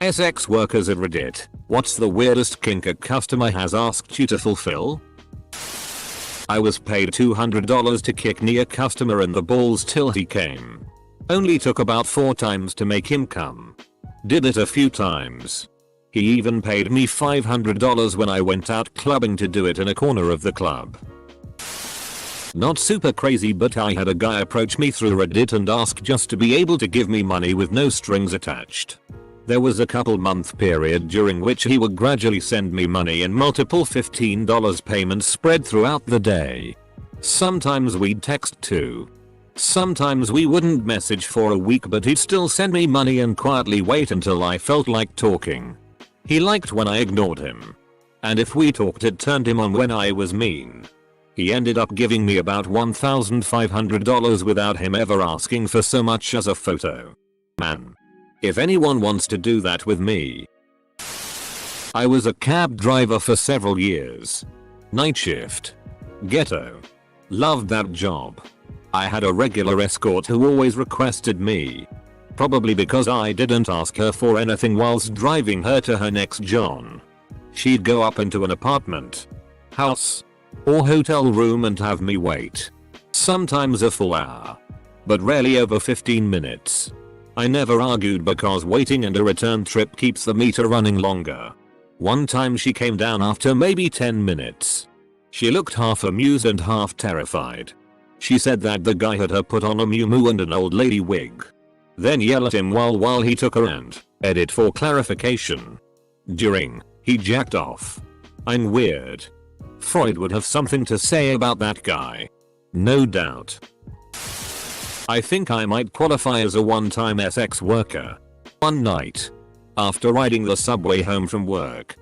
SX workers at Reddit. What's the weirdest kink a customer has asked you to fulfill? I was paid $200 to kick knee a customer in the balls till he came. Only took about 4 times to make him come. Did it a few times. He even paid me $500 when I went out clubbing to do it in a corner of the club. Not super crazy, but I had a guy approach me through Reddit and ask just to be able to give me money with no strings attached. There was a couple month period during which he would gradually send me money in multiple $15 payments spread throughout the day. Sometimes we'd text too. Sometimes we wouldn't message for a week, but he'd still send me money and quietly wait until I felt like talking. He liked when I ignored him. And if we talked, it turned him on when I was mean. He ended up giving me about $1,500 without him ever asking for so much as a photo. Man. If anyone wants to do that with me. I was a cab driver for several years. Night shift. Ghetto. Loved that job. I had a regular escort who always requested me. Probably because I didn't ask her for anything whilst driving her to her next job. She'd go up into an apartment, house, or hotel room and have me wait. Sometimes a full hour. But rarely over 15 minutes. I never argued because waiting and a return trip keeps the meter running longer. One time she came down after maybe 10 minutes. She looked half amused and half terrified. She said that the guy had her put on a muumuu and an old lady wig. Then yelled at him while he took her and, edit for clarification, during, he jacked off. I'm weird. Freud would have something to say about that guy. No doubt. I think I might qualify as a one-time SX worker. One night, after riding the subway home from work,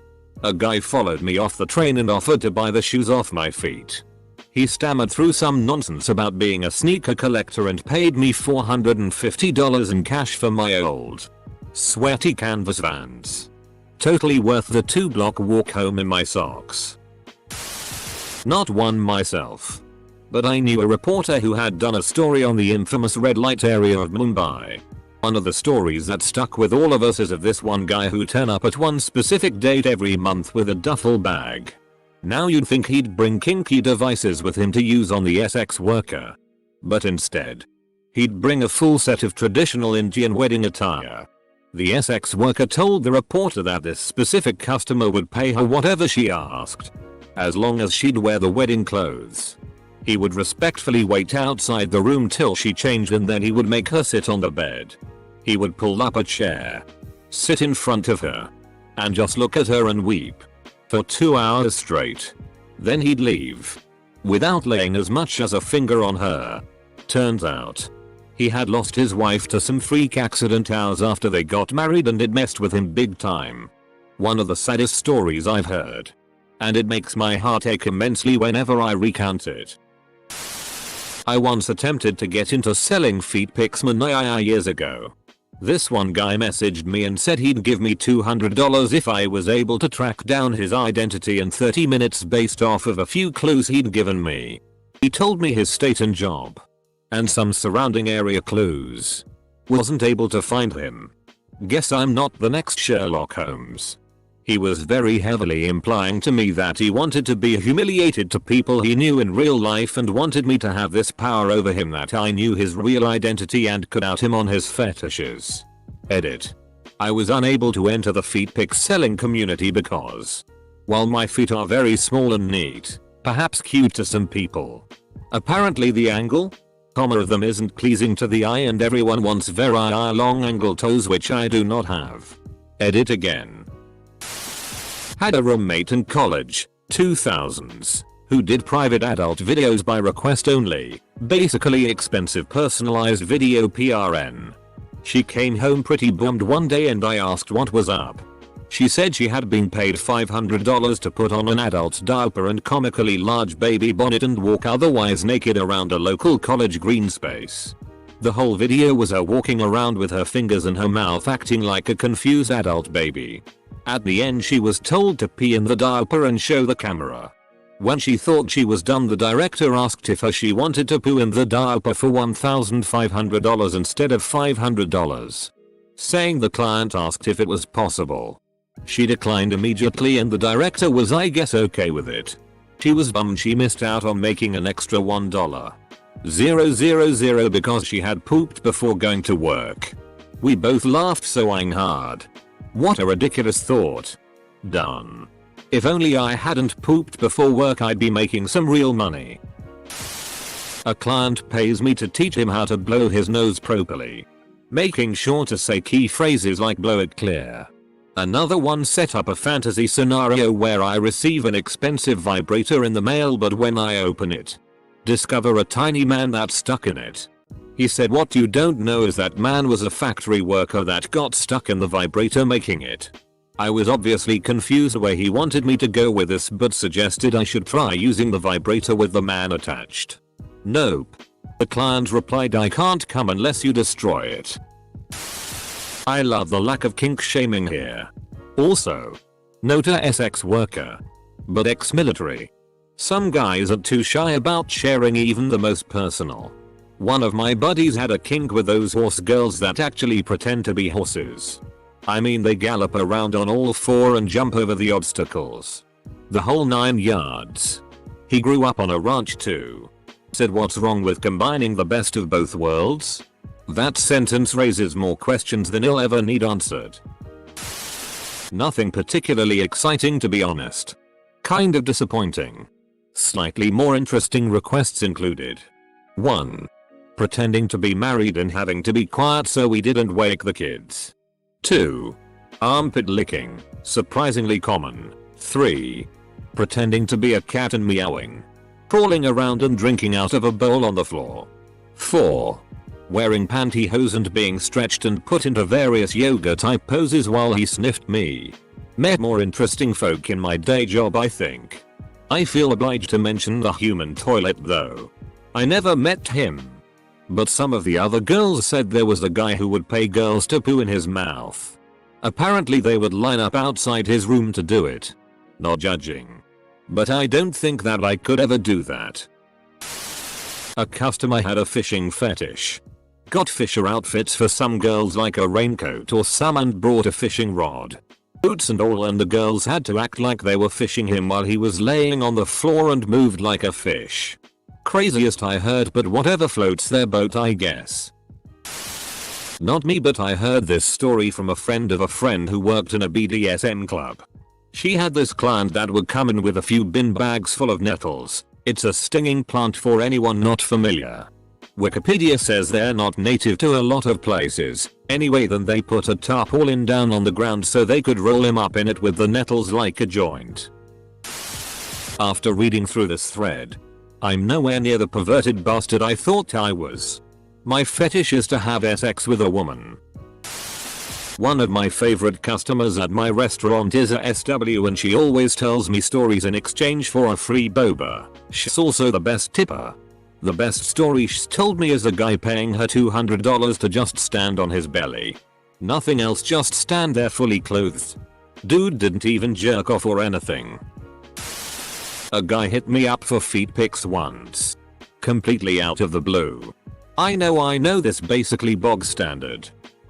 a guy followed me off the train and offered to buy the shoes off my feet. He stammered through some nonsense about being a sneaker collector and paid me $450 in cash for my old, sweaty canvas Vans. Totally worth the 2-block walk home in my socks. Not one myself. But I knew a reporter who had done a story on the infamous red light area of Mumbai. One of the stories that stuck with all of us is of this one guy who turned up at one specific date every month with a duffel bag. Now you'd think he'd bring kinky devices with him to use on the SX worker. But instead, he'd bring a full set of traditional Indian wedding attire. The SX worker told the reporter that this specific customer would pay her whatever she asked, as long as she'd wear the wedding clothes. He would respectfully wait outside the room till she changed and then he would make her sit on the bed. He would pull up a chair, sit in front of her, and just look at her and weep. For 2 hours straight. Then he'd leave. Without laying as much as a finger on her. Turns out, he had lost his wife to some freak accident hours after they got married and it messed with him big time. One of the saddest stories I've heard. And it makes my heart ache immensely whenever I recount it. I once attempted to get into selling feet pics years ago. This one guy messaged me and said he'd give me $200 if I was able to track down his identity in 30 minutes based off of a few clues he'd given me. He told me his state and job. And some surrounding area clues. Wasn't able to find him. Guess I'm not the next Sherlock Holmes. He was very heavily implying to me that he wanted to be humiliated to people he knew in real life and wanted me to have this power over him that I knew his real identity and could out him on his fetishes. Edit. I was unable to enter the feet pic selling community because, while my feet are very small and neat, perhaps cute to some people, apparently the angle of them isn't pleasing to the eye and everyone wants very long angle toes, which I do not have. Edit again. Had a roommate in college, 2000s, who did private adult videos by request only, basically expensive personalized video PRN. She came home pretty bummed one day and I asked what was up. She said she had been paid $500 to put on an adult diaper and comically large baby bonnet and walk otherwise naked around a local college green space. The whole video was her walking around with her fingers in her mouth acting like a confused adult baby. At the end she was told to pee in the diaper and show the camera. When she thought she was done, the director asked if she wanted to poo in the diaper for $1,500 instead of $500. saying the client asked if it was possible. She declined immediately and the director was, I guess, okay with it. She was bummed she missed out on making an extra $1,000 because she had pooped before going to work. We both laughed so hard. What a ridiculous thought. Done. If only I hadn't pooped before work, I'd be making some real money. A client pays me to teach him how to blow his nose properly, making sure to say key phrases like blow it clear. Another one set up a fantasy scenario where I receive an expensive vibrator in the mail, but when I open it, discover a tiny man that's stuck in it. He said what you don't know is that man was a factory worker that got stuck in the vibrator making it. I was obviously confused where he wanted me to go with this, but suggested I should try using the vibrator with the man attached. Nope. The client replied, I can't come unless you destroy it. I love the lack of kink shaming here. Also, not a sex worker, but ex-military. Some guys are too shy about sharing even the most personal. One of my buddies had a kink with those horse girls that actually pretend to be horses. I mean, they gallop around on all four and jump over the obstacles. The whole 9 yards. He grew up on a ranch too. Said what's wrong with combining the best of both worlds? That sentence raises more questions than he'll ever need answered. Nothing particularly exciting, to be honest. Kind of disappointing. Slightly more interesting requests included: 1. Pretending to be married and having to be quiet so we didn't wake the kids. 2. Armpit licking, surprisingly common. 3. Pretending to be a cat and meowing, crawling around and drinking out of a bowl on the floor. 4. Wearing pantyhose and being stretched and put into various yoga type poses while he sniffed me. Met more interesting folk in my day job, I think. I feel obliged to mention the human toilet though. I never met him, but some of the other girls said there was a guy who would pay girls to poo in his mouth. Apparently they would line up outside his room to do it. Not judging, but I don't think that I could ever do that. A customer had a fishing fetish. Got fisher outfits for some girls like a raincoat or some and brought a fishing rod, boots and all, and the girls had to act like they were fishing him while he was laying on the floor and moved like a fish. Craziest I heard, but whatever floats their boat, I guess. Not me, but I heard this story from a friend of a friend who worked in a BDSM club. She had this client that would come in with a few bin bags full of nettles. It's a stinging plant for anyone not familiar. Wikipedia says they're not native to a lot of places. Anyway, then they put a tarpaulin down on the ground so they could roll him up in it with the nettles like a joint. After reading through this thread, I'm nowhere near the perverted bastard I thought I was. My fetish is to have sex with a woman. One of my favorite customers at my restaurant is a SW, and she always tells me stories in exchange for a free boba. She's also the best tipper. The best story she's told me is a guy paying her $200 to just stand on his belly. Nothing else, just stand there fully clothed. Dude didn't even jerk off or anything. A guy hit me up for feet pics once. Completely out of the blue. I know this basically bog standard.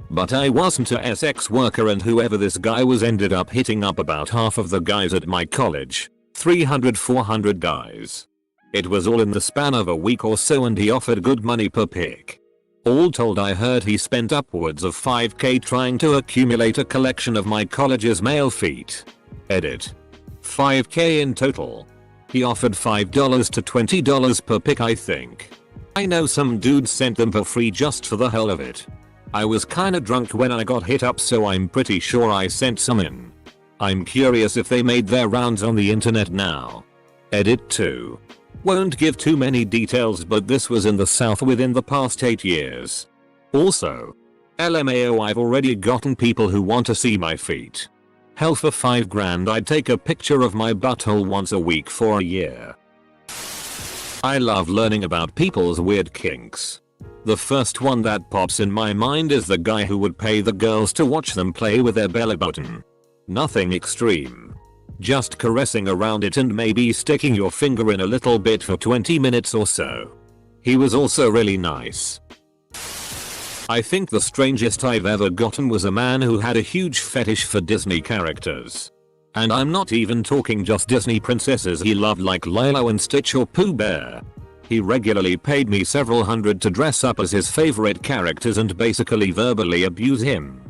But I wasn't a sex worker, and whoever this guy was ended up hitting up about half of the guys at my college. 300-400 guys. It was all in the span of a week or so, and he offered good money per pic. All told, I heard he spent upwards of $5,000 trying to accumulate a collection of my college's male feet. Edit. $5,000 in total. He offered $5 to $20 per pic, I think. I know some dudes sent them for free just for the hell of it. I was kinda drunk when I got hit up, so I'm pretty sure I sent some in. I'm curious if they made their rounds on the internet now. Edit 2. Won't give too many details, but this was in the South within the past 8 years. Also, LMAO, I've already gotten people who want to see my feet. Hell, for $5,000 I'd take a picture of my butthole once a week for a year. I love learning about people's weird kinks. The first one that pops in my mind is the guy who would pay the girls to watch them play with their belly button. Nothing extreme. Just caressing around it and maybe sticking your finger in a little bit for 20 minutes or so. He was also really nice. I think the strangest I've ever gotten was a man who had a huge fetish for Disney characters. And I'm not even talking just Disney princesses he loved like Lilo and Stitch or Pooh Bear. He regularly paid me several hundred to dress up as his favorite characters and basically verbally abuse him.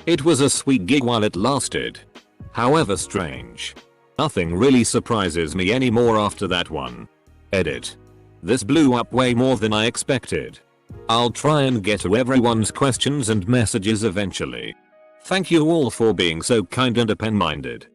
It was a sweet gig while it lasted. However strange. Nothing really surprises me anymore after that one. Edit. This blew up way more than I expected. I'll try and get to everyone's questions and messages eventually. Thank you all for being so kind and open-minded.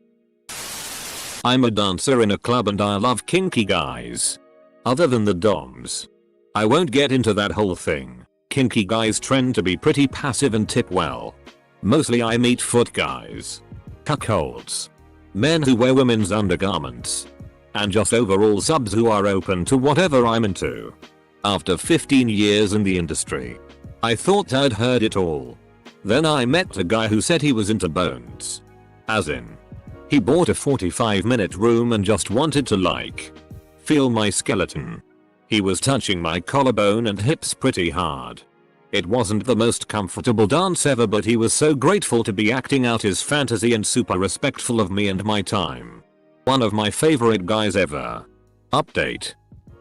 I'm a dancer in a club and I love kinky guys. Other than the doms. I won't get into that whole thing. Kinky guys tend to be pretty passive and tip well. Mostly I meet foot guys. Cuckolds. Men who wear women's undergarments. And just overall subs who are open to whatever I'm into. After 15 years in the industry, I thought I'd heard it all. Then I met a guy who said he was into bones. As in, he bought a 45-minute room and just wanted to feel my skeleton. He was touching my collarbone and hips pretty hard. It wasn't the most comfortable dance ever, but he was so grateful to be acting out his fantasy and super respectful of me and my time. One of my favorite guys ever. Update.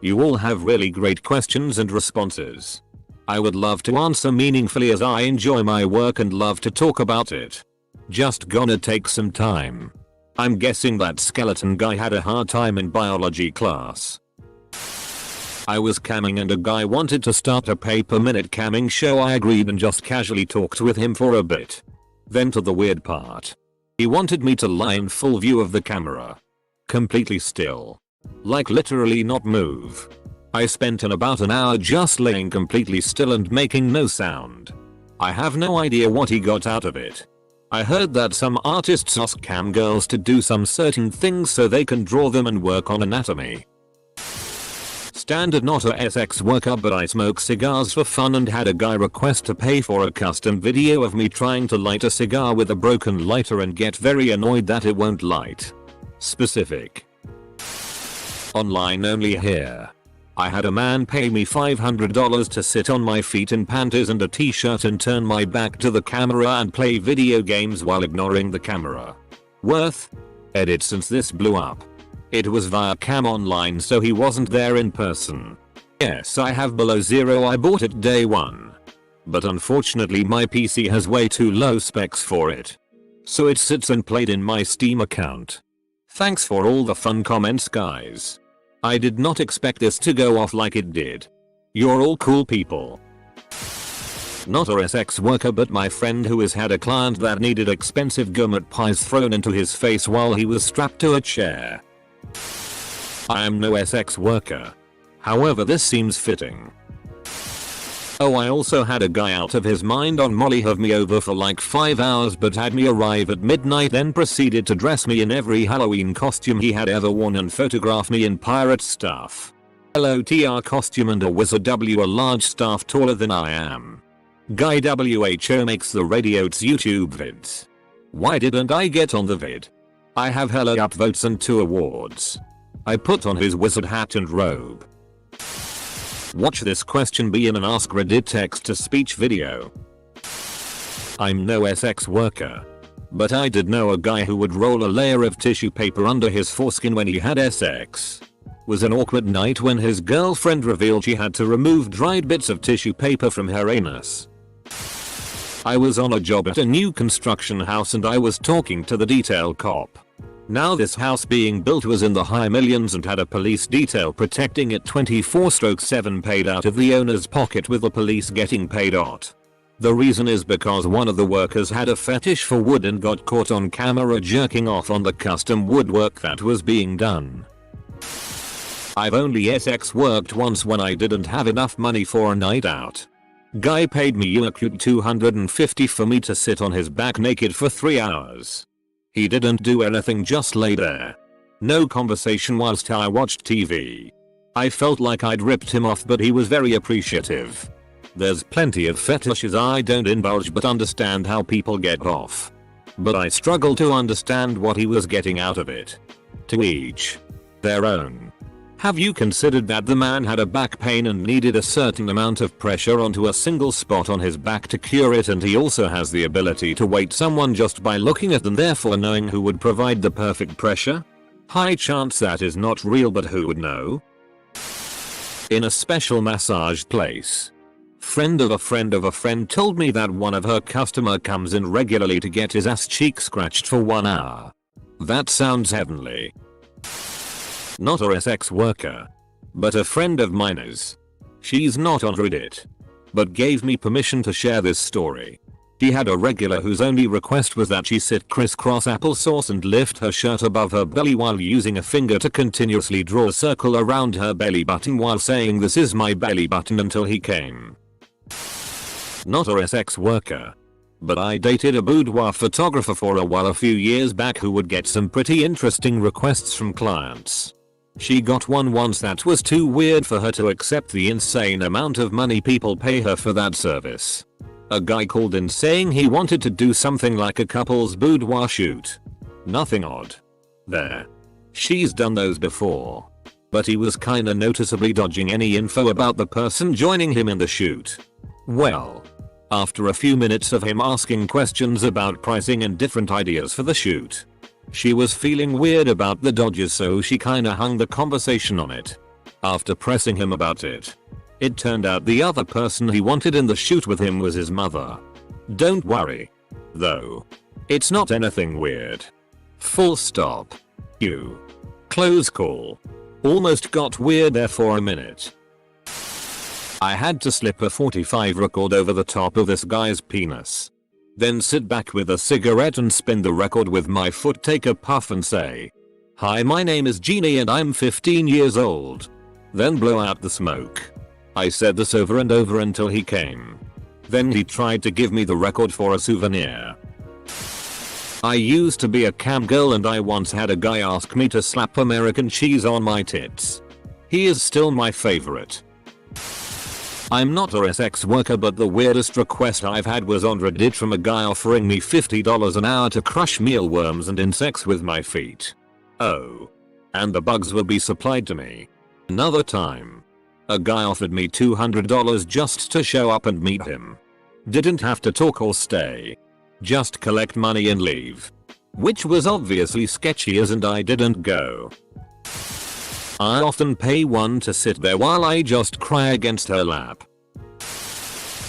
You all have really great questions and responses. I would love to answer meaningfully as I enjoy my work and love to talk about it. Just gonna take some time. I'm guessing that skeleton guy had a hard time in biology class. I was camming and a guy wanted to start a pay-per-minute camming show. I agreed and just casually talked with him for a bit. Then to the weird part. He wanted me to lie in full view of the camera. Completely still. Like literally not move. I spent about an hour just laying completely still and making no sound. I have no idea what he got out of it. I heard that some artists ask cam girls to do some certain things so they can draw them and work on anatomy. Standard, not a sex worker, but I smoke cigars for fun and had a guy request to pay for a custom video of me trying to light a cigar with a broken lighter and get very annoyed that it won't light. Specific. Online only here. I had a man pay me $500 to sit on my feet in panties and a t-shirt and turn my back to the camera and play video games while ignoring the camera. Worth? Edit. Since this blew up, it was via cam online, so he wasn't there in person. Yes, I have below zero. I bought it day one. But unfortunately my PC has way too low specs for it. So it sits unplayed in my Steam account. Thanks for all the fun comments, guys. I did not expect this to go off like it did. You're all cool people. Not a sex worker, but my friend who has had a client that needed expensive gourmet pies thrown into his face while he was strapped to a chair. I am no sex worker. However, this seems fitting. Oh, I also had a guy out of his mind on Molly have me over for like 5 hours but had me arrive at midnight, then proceeded to dress me in every Halloween costume he had ever worn and photograph me in pirate stuff. LOTR costume and a wizard W, a large staff taller than I am. Guy WHO makes the radio's YouTube vids. Why didn't I get on the vid? I have hella upvotes and 2 awards. I put on his wizard hat and robe. Watch this question be in an Ask Reddit text-to-speech video. I'm no sex worker. But I did know a guy who would roll a layer of tissue paper under his foreskin when he had sex. Was an awkward night when his girlfriend revealed she had to remove dried bits of tissue paper from her anus. I was on a job at a new construction house and I was talking to the detail cop. Now this house being built was in the high millions and had a police detail protecting it 24/7 paid out of the owner's pocket, with the police getting paid out. The reason is because one of the workers had a fetish for wood and got caught on camera jerking off on the custom woodwork that was being done. I've only sex worked once when I didn't have enough money for a night out. Guy paid me $250 for me to sit on his back naked for 3 hours. He didn't do anything, just lay there. No conversation whilst I watched TV. I felt like I'd ripped him off, but he was very appreciative. There's plenty of fetishes I don't indulge but understand how people get off. But I struggle to understand what he was getting out of it. To each their own. Have you considered that the man had a back pain and needed a certain amount of pressure onto a single spot on his back to cure it, and he also has the ability to weight someone just by looking at them, therefore knowing who would provide the perfect pressure? High chance that is not real, but who would know? In a special massage place. Friend of a friend of a friend told me that one of her customer comes in regularly to get his ass cheek scratched for 1 hour. That sounds heavenly. Not a sex worker, but a friend of mine is. She's not on Reddit, but gave me permission to share this story. She had a regular whose only request was that she sit crisscross applesauce and lift her shirt above her belly while using a finger to continuously draw a circle around her belly button while saying, "This is my belly button," until he came. Not a sex worker, but I dated a boudoir photographer for a while a few years back who would get some pretty interesting requests from clients. She got one once that was too weird for her to accept the insane amount of money people pay her for that service. A guy called in saying he wanted to do something like a couple's boudoir shoot. Nothing odd there. She's done those before. But he was kinda noticeably dodging any info about the person joining him in the shoot. Well, after a few minutes of him asking questions about pricing and different ideas for the shoot, she was feeling weird about the dodges, so she kinda hung the conversation on it. After pressing him about it, it turned out the other person he wanted in the shoot with him was his mother. Don't worry, though. It's not anything weird. Full stop. You. Close call. Almost got weird there for a minute. I had to slip a 45 record over the top of this guy's penis. Then sit back with a cigarette and spin the record with my foot, take a puff and say, "Hi, my name is Jeannie and I'm 15 years old." Then blow out the smoke. I said this over and over until he came. Then he tried to give me the record for a souvenir. I used to be a cam girl and I once had a guy ask me to slap American cheese on my tits. He is still my favorite. I'm not a sex worker, but the weirdest request I've had was on Reddit from a guy offering me $50 an hour to crush mealworms and insects with my feet. Oh. And the bugs will be supplied to me. Another time, a guy offered me $200 just to show up and meet him. Didn't have to talk or stay. Just collect money and leave. Which was obviously sketchy, as and I didn't go. I often pay one to sit there while I just cry against her lap.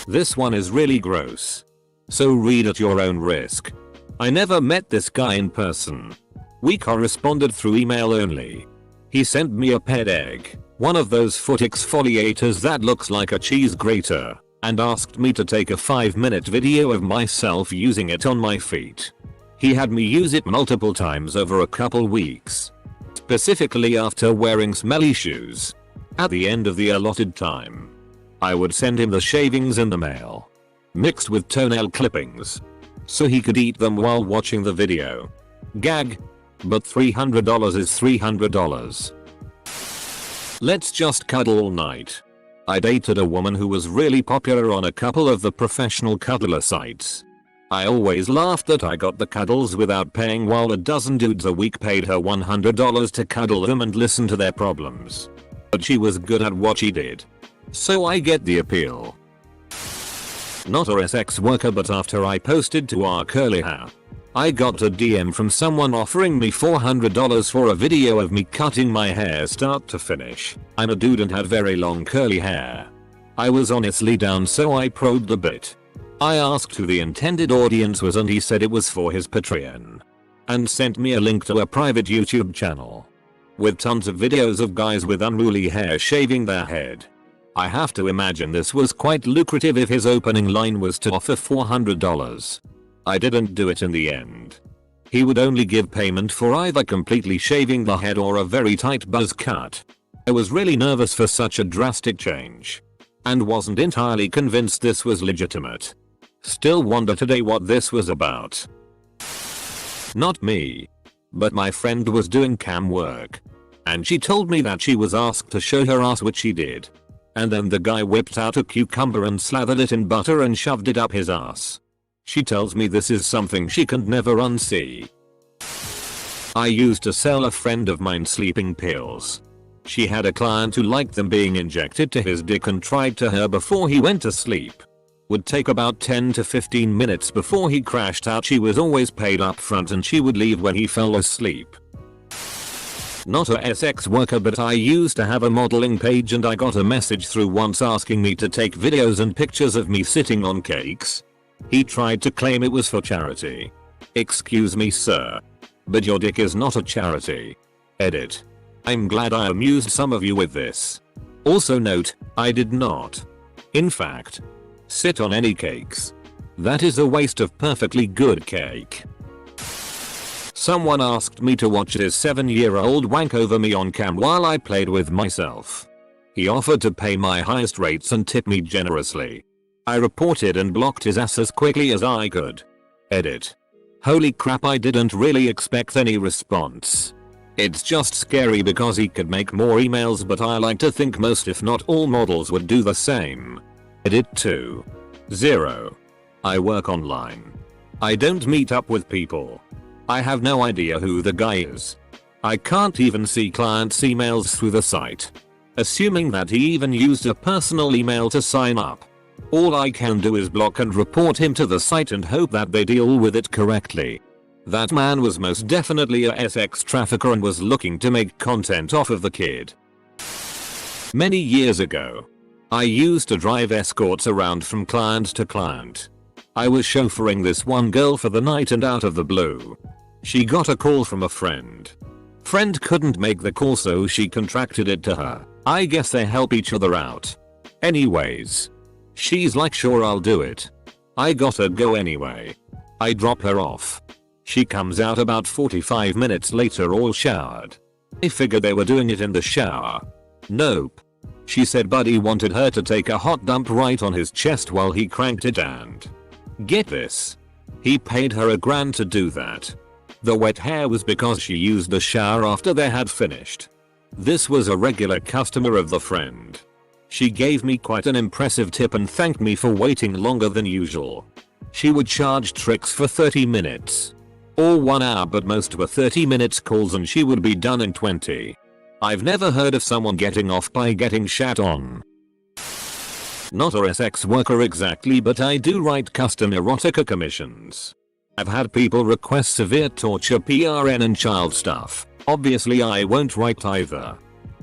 This one is really gross, so read at your own risk. I never met this guy in person. We corresponded through email only. He sent me a pet egg, one of those foot exfoliators that looks like a cheese grater, and asked me to take a 5-minute video of myself using it on my feet. He had me use it multiple times over a couple weeks. Specifically after wearing smelly shoes. At the end of the allotted time, I would send him the shavings in the mail, mixed with toenail clippings, so he could eat them while watching the video. Gag. But $300 is $300. Let's just cuddle all night. I dated a woman who was really popular on a couple of the professional cuddler sites. I always laughed that I got the cuddles without paying, while a dozen dudes a week paid her $100 to cuddle them and listen to their problems. But she was good at what she did, so I get the appeal. Not a sex worker, but after I posted to our curly hair, I got a DM from someone offering me $400 for a video of me cutting my hair start to finish. I'm a dude and had very long curly hair. I was honestly down, so I probed the bit. I asked who the intended audience was and he said it was for his Patreon, and sent me a link to a private YouTube channel with tons of videos of guys with unruly hair shaving their head. I have to imagine this was quite lucrative if his opening line was to offer $400. I didn't do it in the end. He would only give payment for either completely shaving the head or a very tight buzz cut. I was really nervous for such a drastic change, and wasn't entirely convinced this was legitimate. Still wonder today what this was about. Not me, but my friend was doing cam work, and she told me that she was asked to show her ass, which she did. And then the guy whipped out a cucumber and slathered it in butter and shoved it up his ass. She tells me this is something she can never unsee. I used to sell a friend of mine sleeping pills. She had a client who liked them being injected to his dick and tried to her before he went to sleep. Would take about 10 to 15 minutes before he crashed out. She was always paid up front and she would leave when he fell asleep. Not a sex worker, but I used to have a modeling page and I got a message through once asking me to take videos and pictures of me sitting on cakes. He tried to claim it was for charity. Excuse me sir, but your dick is not a charity. Edit. I'm glad I amused some of you with this. Also note, I did not, in fact, sit on any cakes. That is a waste of perfectly good cake. Someone asked me to watch his 7-year-old wank over me on cam while I played with myself. He offered to pay my highest rates and tip me generously. I reported and blocked his ass as quickly as I could. Edit. Holy crap, I didn't really expect any response. It's just scary because he could make more emails, but I like to think most if not all models would do the same. Edit 2. 0. I work online. I don't meet up with people. I have no idea who the guy is. I can't even see clients' emails through the site. Assuming that he even used a personal email to sign up. All I can do is block and report him to the site and hope that they deal with it correctly. That man was most definitely a sex trafficker and was looking to make content off of the kid. Many years ago, I used to drive escorts around from client to client. I was chauffeuring this one girl for the night and out of the blue, she got a call from a friend. Friend couldn't make the call so she contracted it to her. I guess they help each other out. Anyways, she's like sure I'll do it. I gotta go anyway. I drop her off. She comes out about 45 minutes later all showered. I figured they were doing it in the shower. Nope. She said buddy wanted her to take a hot dump right on his chest while he cranked it and get this, he paid her $1,000 to do that. The wet hair was because she used the shower after they had finished. This was a regular customer of the friend. She gave me quite an impressive tip and thanked me for waiting longer than usual. She would charge tricks for 30 minutes. Or 1 hour, but most were 30 minutes calls and she would be done in 20. I've never heard of someone getting off by getting shat on. Not a sex worker exactly, but I do write custom erotica commissions. I've had people request severe torture, PRN and child stuff. Obviously I won't write either.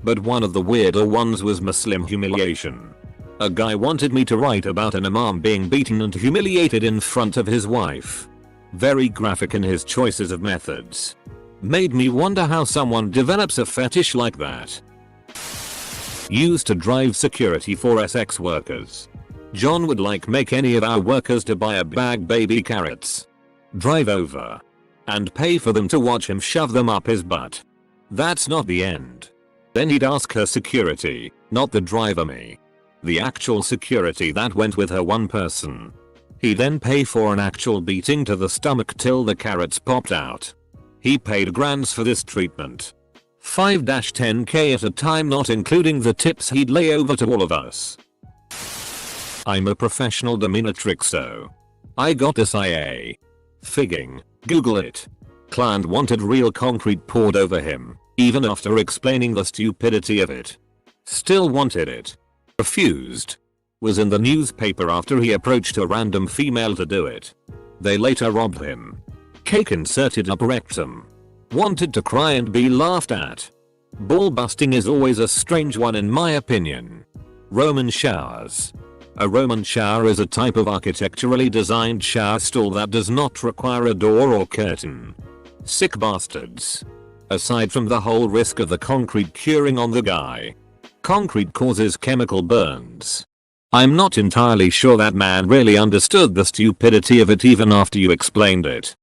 But one of the weirder ones was Muslim humiliation. A guy wanted me to write about an imam being beaten and humiliated in front of his wife. Very graphic in his choices of methods. Made me wonder how someone develops a fetish like that. Used to drive security for sex workers. John would make any of our workers to buy a bag baby carrots, drive over, and pay for them to watch him shove them up his butt. That's not the end. Then he'd ask her security, not the driver me, the actual security that went with her one person. He'd then pay for an actual beating to the stomach till the carrots popped out. He paid $1,000 for this treatment. 5-10k at a time, not including the tips he'd lay over to all of us. I'm a professional dominatrix, so I got this IA. Figging. Google it. Client wanted real concrete poured over him, even after explaining the stupidity of it. Still wanted it. Refused. Was in the newspaper after he approached a random female to do it. They later robbed him. Cake inserted up rectum. Wanted to cry and be laughed at. Ball busting is always a strange one in my opinion. Roman showers. A Roman shower is a type of architecturally designed shower stall that does not require a door or curtain. Sick bastards. Aside from the whole risk of the concrete curing on the guy, concrete causes chemical burns. I'm not entirely sure that man really understood the stupidity of it even after you explained it.